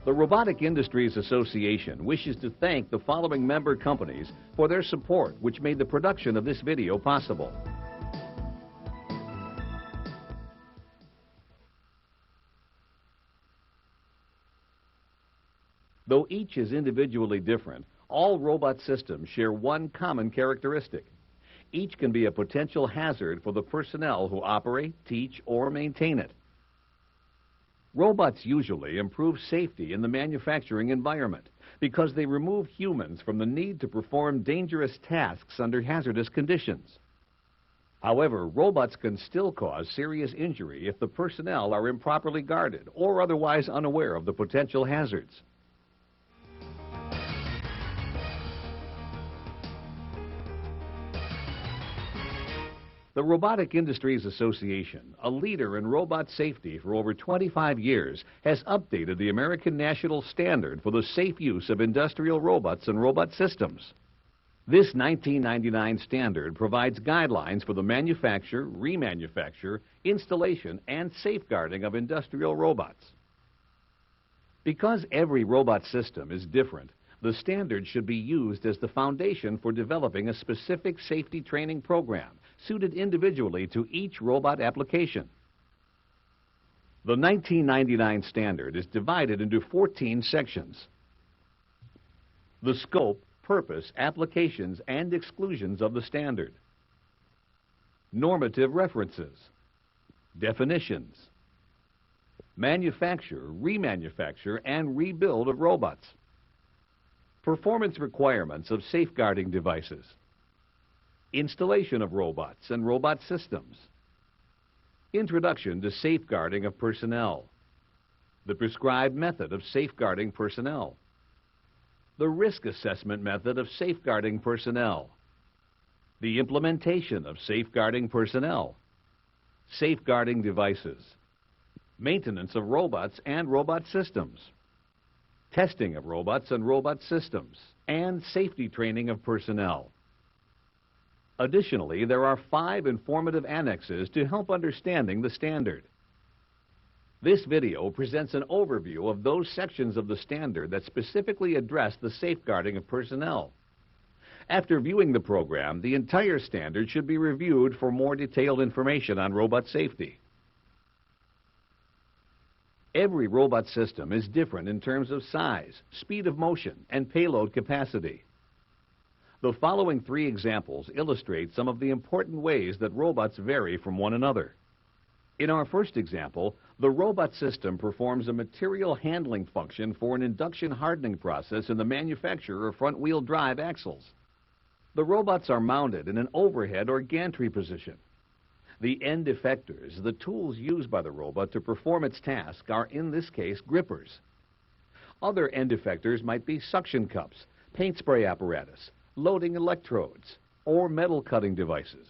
The Robotic Industries Association wishes to thank the following member companies for their support, which made the production of this video possible. Though each is individually different, all robot systems share one common characteristic. Each can be a potential hazard for the personnel who operate, teach, or maintain it. Robots usually improve safety in the manufacturing environment because they remove humans from the need to perform dangerous tasks under hazardous conditions. However, robots can still cause serious injury if the personnel are improperly guarded or otherwise unaware of the potential hazards. The Robotic Industries Association, a leader in robot safety for over 25 years, has updated the American National Standard for the safe use of industrial robots and robot systems. This 1999 standard provides guidelines for the manufacture, remanufacture, installation, and safeguarding of industrial robots. Because every robot system is different, the standard should be used as the foundation for developing a specific safety training program suited individually to each robot application. The 1999 standard is divided into 14 sections. The scope, purpose, applications, and exclusions of the standard. Normative references. Definitions. Manufacture, remanufacture, and rebuild of robots. Performance requirements of safeguarding devices. Installation of robots and robot systems. Introduction to safeguarding of personnel. The prescribed method of safeguarding personnel. The risk assessment method of safeguarding personnel. The implementation of safeguarding personnel. Safeguarding devices. Maintenance of robots and robot systems. Testing of robots and robot systems. And safety training of personnel. Additionally, there are 5 informative annexes to help understanding the standard. This video presents an overview of those sections of the standard that specifically address the safeguarding of personnel. After viewing the program, the entire standard should be reviewed for more detailed information on robot safety. Every robot system is different in terms of size, speed of motion, and payload capacity. The following 3 examples illustrate some of the important ways that robots vary from one another. In our first example, the robot system performs a material handling function for an induction hardening process in the manufacture of front-wheel drive axles. The robots are mounted in an overhead or gantry position. The end effectors, the tools used by the robot to perform its task, are in this case grippers. Other end effectors might be suction cups, paint spray apparatus, loading electrodes, or metal cutting devices.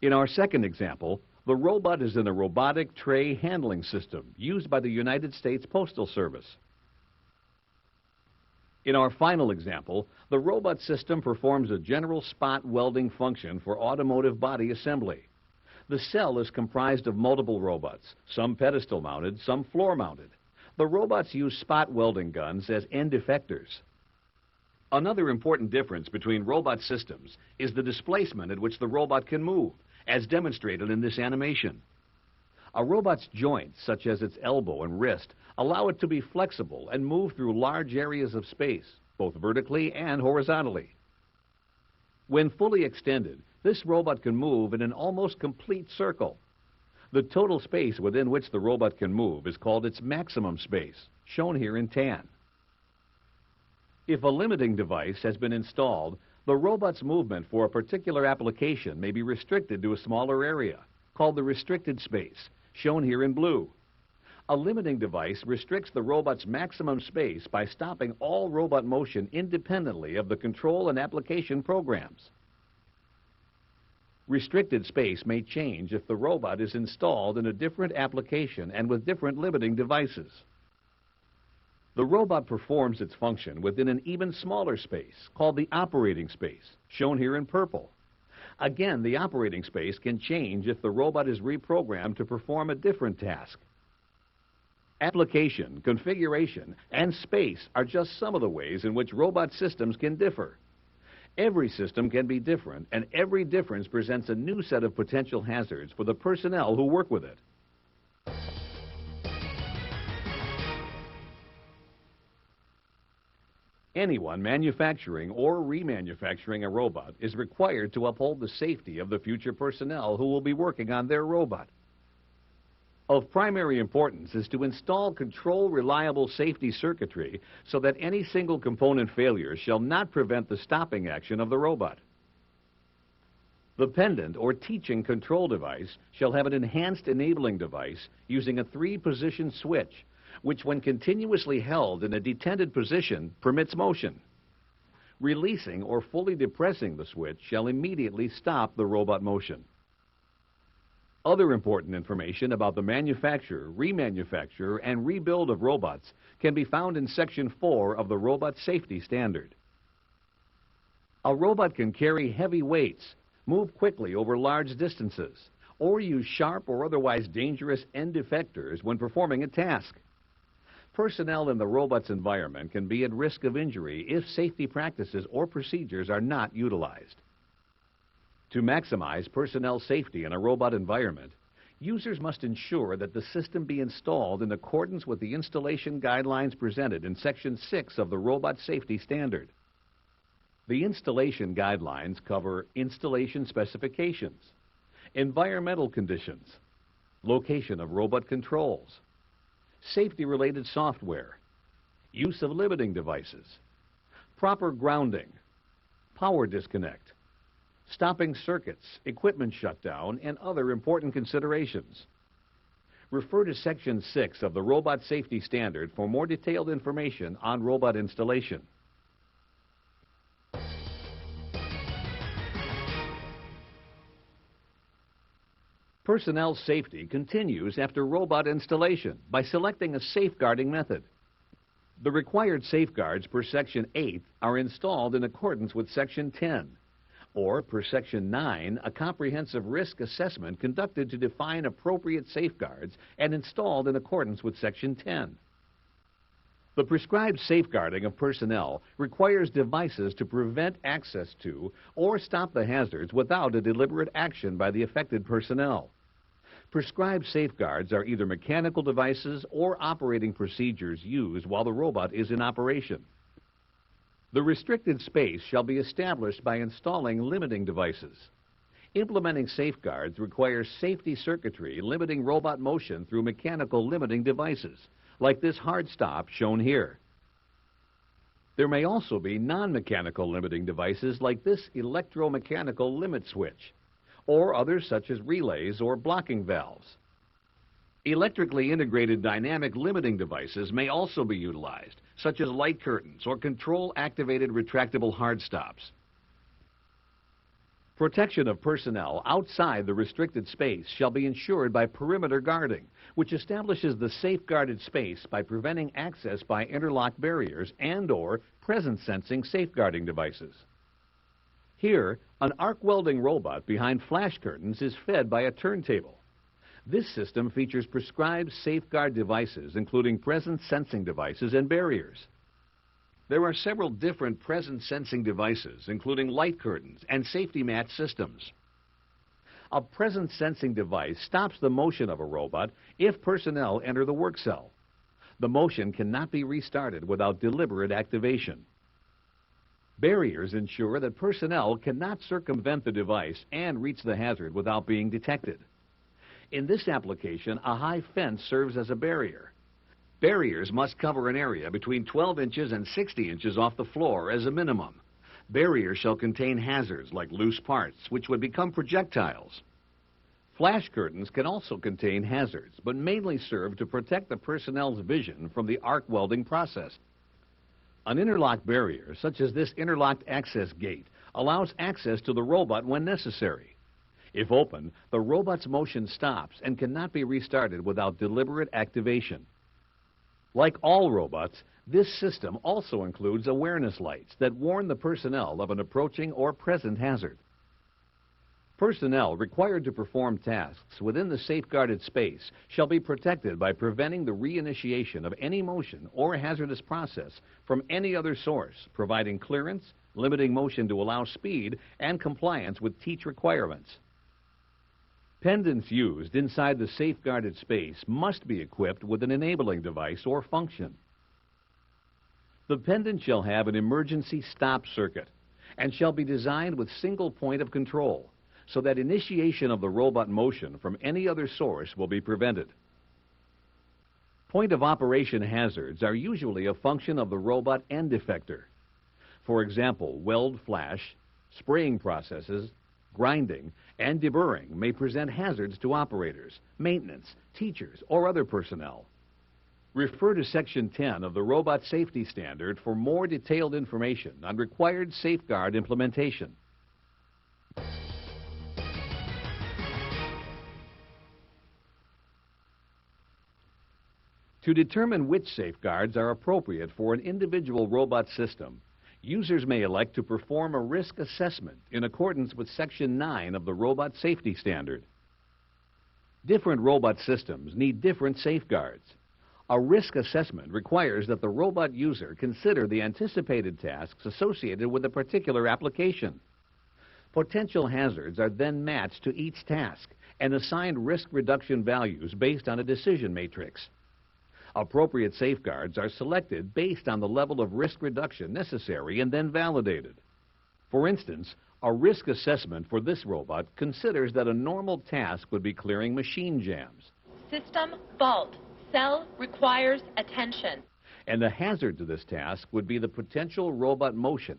In our second example, the robot is in a robotic tray handling system used by the United States Postal Service. In our final example, the robot system performs a general spot welding function for automotive body assembly. The cell is comprised of multiple robots, some pedestal mounted, some floor mounted. The robots use spot welding guns as end effectors. Another important difference between robot systems is the displacement at which the robot can move, as demonstrated in this animation. A robot's joints, such as its elbow and wrist, allow it to be flexible and move through large areas of space, both vertically and horizontally. When fully extended, this robot can move in an almost complete circle. The total space within which the robot can move is called its maximum space, shown here in tan. If a limiting device has been installed, the robot's movement for a particular application may be restricted to a smaller area, called the restricted space, shown here in blue. A limiting device restricts the robot's maximum space by stopping all robot motion independently of the control and application programs. Restricted space may change if the robot is installed in a different application and with different limiting devices. The robot performs its function within an even smaller space, called the operating space, shown here in purple. Again, the operating space can change if the robot is reprogrammed to perform a different task. Application, configuration, and space are just some of the ways in which robot systems can differ. Every system can be different, and every difference presents a new set of potential hazards for the personnel who work with it. Anyone manufacturing or remanufacturing a robot is required to uphold the safety of the future personnel who will be working on their robot. Of primary importance is to install reliable safety circuitry so that any single component failure shall not prevent the stopping action of the robot. The pendant or teaching control device shall have an enhanced enabling device using a 3-position switch, which when continuously held in a detented position permits motion. Releasing or fully depressing the switch shall immediately stop the robot motion. Other important information about the manufacture, remanufacture, and rebuild of robots can be found in Section 4 of the Robot Safety Standard. A robot can carry heavy weights, move quickly over large distances, or use sharp or otherwise dangerous end effectors when performing a task. Personnel in the robot's environment can be at risk of injury if safety practices or procedures are not utilized. To maximize personnel safety in a robot environment, users must ensure that the system be installed in accordance with the installation guidelines presented in Section 6 of the Robot Safety Standard. The installation guidelines cover installation specifications, environmental conditions, location of robot controls, safety-related software, use of limiting devices, proper grounding, power disconnect, stopping circuits, equipment shutdown, and other important considerations. Refer to Section 6 of the Robot Safety Standard for more detailed information on robot installation. Personnel safety continues after robot installation by selecting a safeguarding method. The required safeguards per Section 8 are installed in accordance with Section 10. Or, per Section 9, a comprehensive risk assessment conducted to define appropriate safeguards and installed in accordance with Section 10. The prescribed safeguarding of personnel requires devices to prevent access to or stop the hazards without a deliberate action by the affected personnel. Prescribed safeguards are either mechanical devices or operating procedures used while the robot is in operation. The restricted space shall be established by installing limiting devices. Implementing safeguards requires safety circuitry limiting robot motion through mechanical limiting devices, like this hard stop shown here. There may also be non-mechanical limiting devices like this electromechanical limit switch, or others such as relays or blocking valves. Electrically integrated dynamic limiting devices may also be utilized, such as light curtains or control-activated retractable hard stops. Protection of personnel outside the restricted space shall be ensured by perimeter guarding, which establishes the safeguarded space by preventing access by interlock barriers and/or presence-sensing safeguarding devices. Here, an arc welding robot behind flash curtains is fed by a turntable. This system features prescribed safeguard devices, including presence sensing devices and barriers. There are several different presence sensing devices, including light curtains and safety match systems. A presence sensing device stops the motion of a robot if personnel enter the work cell. The motion cannot be restarted without deliberate activation. Barriers ensure that personnel cannot circumvent the device and reach the hazard without being detected. In this application, a high fence serves as a barrier. Barriers must cover an area between 12 inches and 60 inches off the floor as a minimum. Barriers shall contain hazards like loose parts, which would become projectiles. Flash curtains can also contain hazards, but mainly serve to protect the personnel's vision from the arc welding process. An interlock barrier, such as this interlocked access gate, allows access to the robot when necessary. If open, the robot's motion stops and cannot be restarted without deliberate activation. Like all robots, this system also includes awareness lights that warn the personnel of an approaching or present hazard. Personnel required to perform tasks within the safeguarded space shall be protected by preventing the reinitiation of any motion or hazardous process from any other source, providing clearance, limiting motion to allow speed, and compliance with teach requirements. Pendants used inside the safeguarded space must be equipped with an enabling device or function. The pendant shall have an emergency stop circuit and shall be designed with single point of control, so that initiation of the robot motion from any other source will be prevented. Point of operation hazards are usually a function of the robot end effector. For example, weld flash, spraying processes, grinding, and deburring may present hazards to operators, maintenance, teachers, or other personnel. Refer to Section 10 of the Robot Safety Standard for more detailed information on required safeguard implementation. To determine which safeguards are appropriate for an individual robot system, users may elect to perform a risk assessment in accordance with Section 9 of the Robot Safety Standard. Different robot systems need different safeguards. A risk assessment requires that the robot user consider the anticipated tasks associated with a particular application. Potential hazards are then matched to each task and assigned risk reduction values based on a decision matrix. Appropriate safeguards are selected based on the level of risk reduction necessary and then validated. For instance, a risk assessment for this robot considers that a normal task would be clearing machine jams. System fault. Cell requires attention. And the hazard to this task would be the potential robot motion.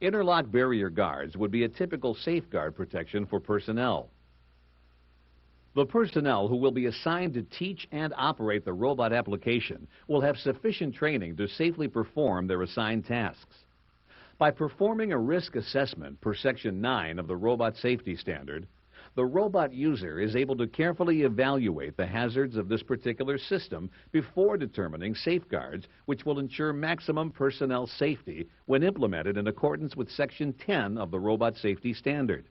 Interlock barrier guards would be a typical safeguard protection for personnel. The personnel who will be assigned to teach and operate the robot application will have sufficient training to safely perform their assigned tasks. By performing a risk assessment per Section 9 of the Robot Safety Standard, the robot user is able to carefully evaluate the hazards of this particular system before determining safeguards which will ensure maximum personnel safety when implemented in accordance with Section 10 of the Robot Safety Standard.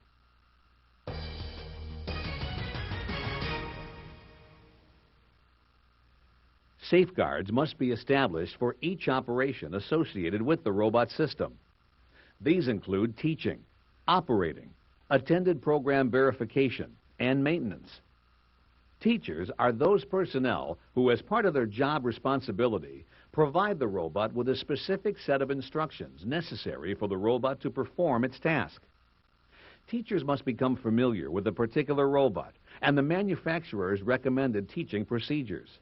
Safeguards must be established for each operation associated with the robot system. These include teaching, operating, attended program verification, and maintenance. Teachers are those personnel who, as part of their job responsibility, provide the robot with a specific set of instructions necessary for the robot to perform its task. Teachers must become familiar with a particular robot and the manufacturer's recommended teaching procedures.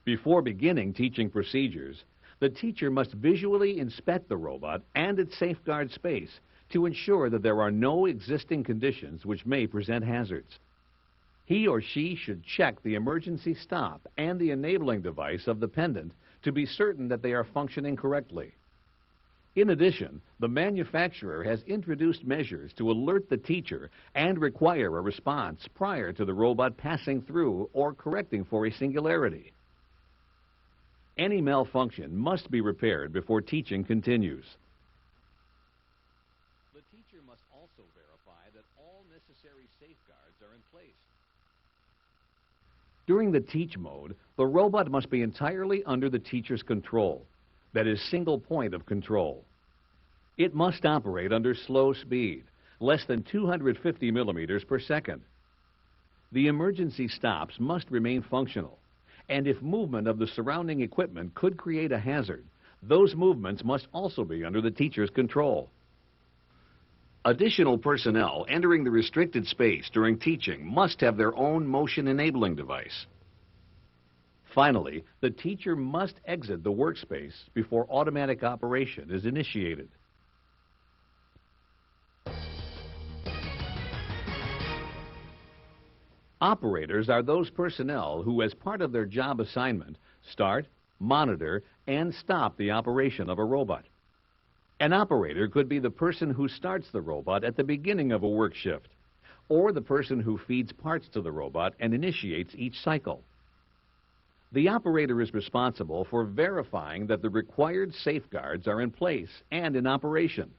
Before beginning teaching procedures, the teacher must visually inspect the robot and its safeguard space to ensure that there are no existing conditions which may present hazards. He or she should check the emergency stop and the enabling device of the pendant to be certain that they are functioning correctly. In addition, the manufacturer has introduced measures to alert the teacher and require a response prior to the robot passing through or correcting for a singularity. Any malfunction must be repaired before teaching continues. The teacher must also verify that all necessary safeguards are in place. During the teach mode, the robot must be entirely under the teacher's control, that is, single point of control. It must operate under slow speed, less than 250 millimeters per second. The emergency stops must remain functional, and if movement of the surrounding equipment could create a hazard, those movements must also be under the teacher's control. Additional personnel entering the restricted space during teaching must have their own motion enabling device. Finally, the teacher must exit the workspace before automatic operation is initiated. Operators are those personnel who, as part of their job assignment, start, monitor, and stop the operation of a robot. An operator could be the person who starts the robot at the beginning of a work shift, or the person who feeds parts to the robot and initiates each cycle. The operator is responsible for verifying that the required safeguards are in place and in operation.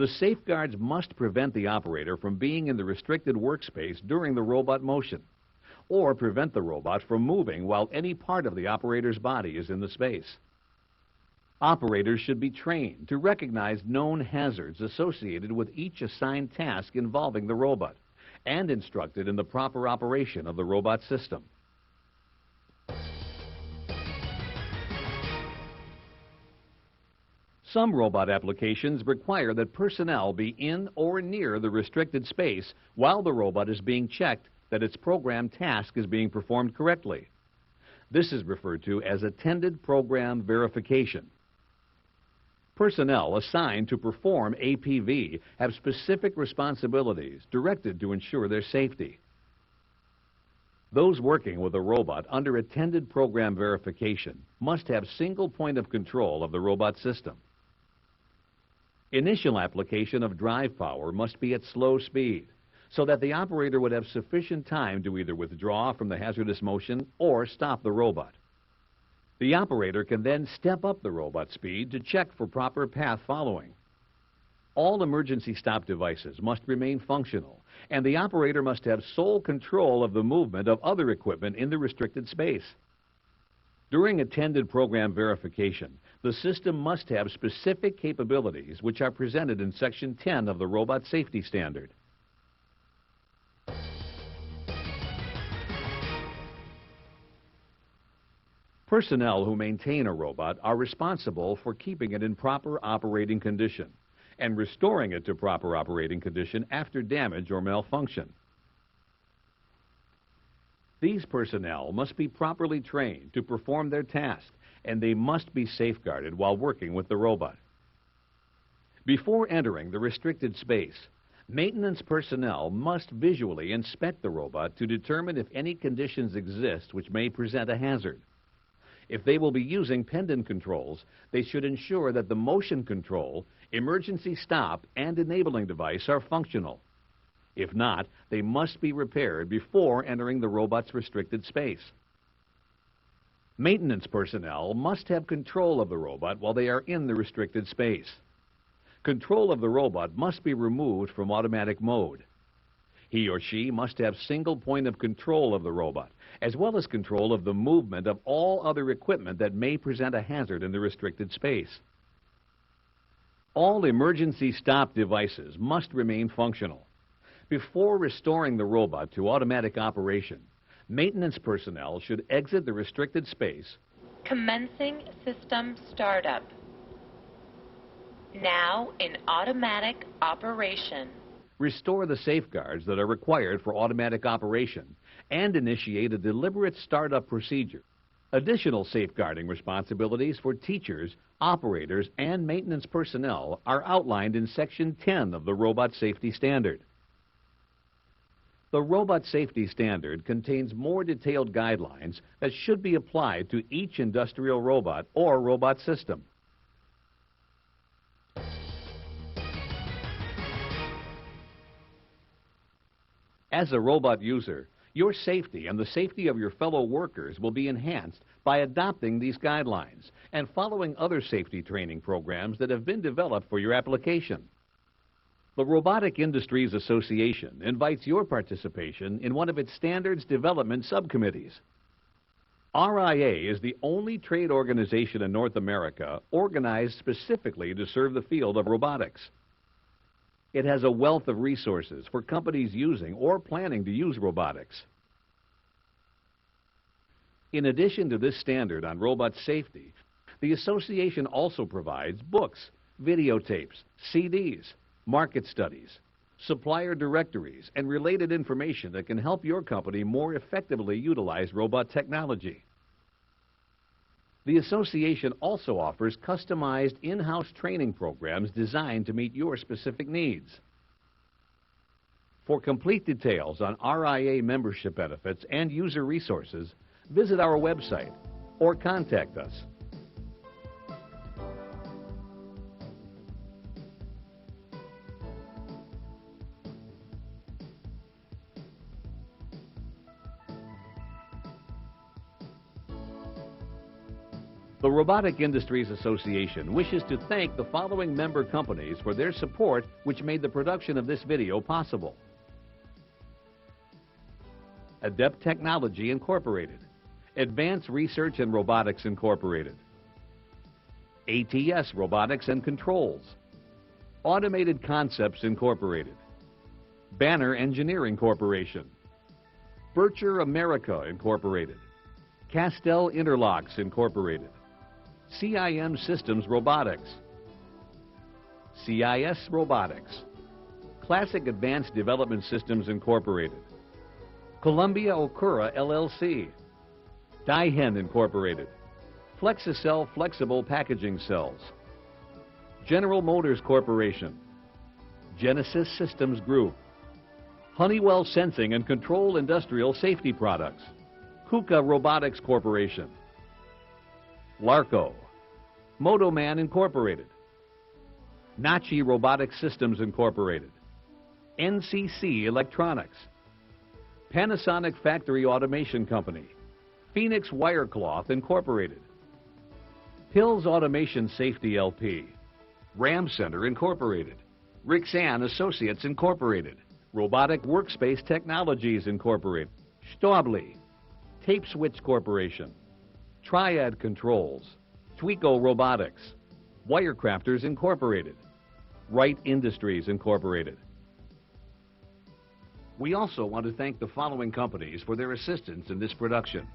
The safeguards must prevent the operator from being in the restricted workspace during the robot motion, or prevent the robot from moving while any part of the operator's body is in the space. Operators should be trained to recognize known hazards associated with each assigned task involving the robot, and instructed in the proper operation of the robot system. Some robot applications require that personnel be in or near the restricted space while the robot is being checked that its programmed task is being performed correctly. This is referred to as attended program verification. Personnel assigned to perform APV have specific responsibilities directed to ensure their safety. Those working with a robot under attended program verification must have single point of control of the robot system. Initial application of drive power must be at slow speed, so that the operator would have sufficient time to either withdraw from the hazardous motion or stop the robot. The operator can then step up the robot speed to check for proper path following. All emergency stop devices must remain functional, and the operator must have sole control of the movement of other equipment in the restricted space. During attended program verification, the system must have specific capabilities which are presented in Section 10 of the Robot Safety Standard. Personnel who maintain a robot are responsible for keeping it in proper operating condition and restoring it to proper operating condition after damage or malfunction. These personnel must be properly trained to perform their task, and they must be safeguarded while working with the robot. Before entering the restricted space, maintenance personnel must visually inspect the robot to determine if any conditions exist which may present a hazard. If they will be using pendant controls, they should ensure that the motion control, emergency stop, and enabling device are functional. If not, they must be repaired before entering the robot's restricted space. Maintenance personnel must have control of the robot while they are in the restricted space. Control of the robot must be removed from automatic mode. He or she must have single point of control of the robot, as well as control of the movement of all other equipment that may present a hazard in the restricted space. All emergency stop devices must remain functional. Before restoring the robot to automatic operation, maintenance personnel should exit the restricted space. Commencing system startup. Now in automatic operation. Restore the safeguards that are required for automatic operation, and initiate a deliberate startup procedure. Additional safeguarding responsibilities for teachers, operators, and maintenance personnel are outlined in Section 10 of the Robot Safety Standard. The Robot Safety Standard contains more detailed guidelines that should be applied to each industrial robot or robot system. As a robot user, your safety and the safety of your fellow workers will be enhanced by adopting these guidelines and following other safety training programs that have been developed for your application. The Robotic Industries Association invites your participation in one of its standards development subcommittees. RIA is the only trade organization in North America organized specifically to serve the field of robotics. It has a wealth of resources for companies using or planning to use robotics. In addition to this standard on robot safety, the association also provides books, videotapes, CDs, market studies, supplier directories, and related information that can help your company more effectively utilize robot technology. The association also offers customized in-house training programs designed to meet your specific needs. For complete details on RIA membership benefits and user resources, visit our website or contact us. The Robotic Industries Association wishes to thank the following member companies for their support, which made the production of this video possible. Adept Technology Incorporated, Advanced Research and Robotics Incorporated, ATS Robotics and Controls, Automated Concepts Incorporated, Banner Engineering Corporation, Bircher America Incorporated, Castell Interlocks Incorporated, CIM Systems Robotics, CIS Robotics, Classic Advanced Development Systems Incorporated, Columbia Okura LLC, Dyhen Incorporated, Flexicell Flexible Packaging Cells, General Motors Corporation, Genesis Systems Group, Honeywell Sensing and Control Industrial Safety Products, KUKA Robotics Corporation, Larco, Motoman Incorporated, Nachi Robotic Systems Incorporated, NCC Electronics, Panasonic Factory Automation Company, Phoenix Wirecloth Incorporated, Hills Automation Safety LP, Ram Center Incorporated, Rixan Associates Incorporated, Robotic Workspace Technologies Incorporated, Staubli, Tape Switch Corporation, Triad Controls, Twico Robotics, Wirecrafters Incorporated, Wright Industries Incorporated. We also want to thank the following companies for their assistance in this production.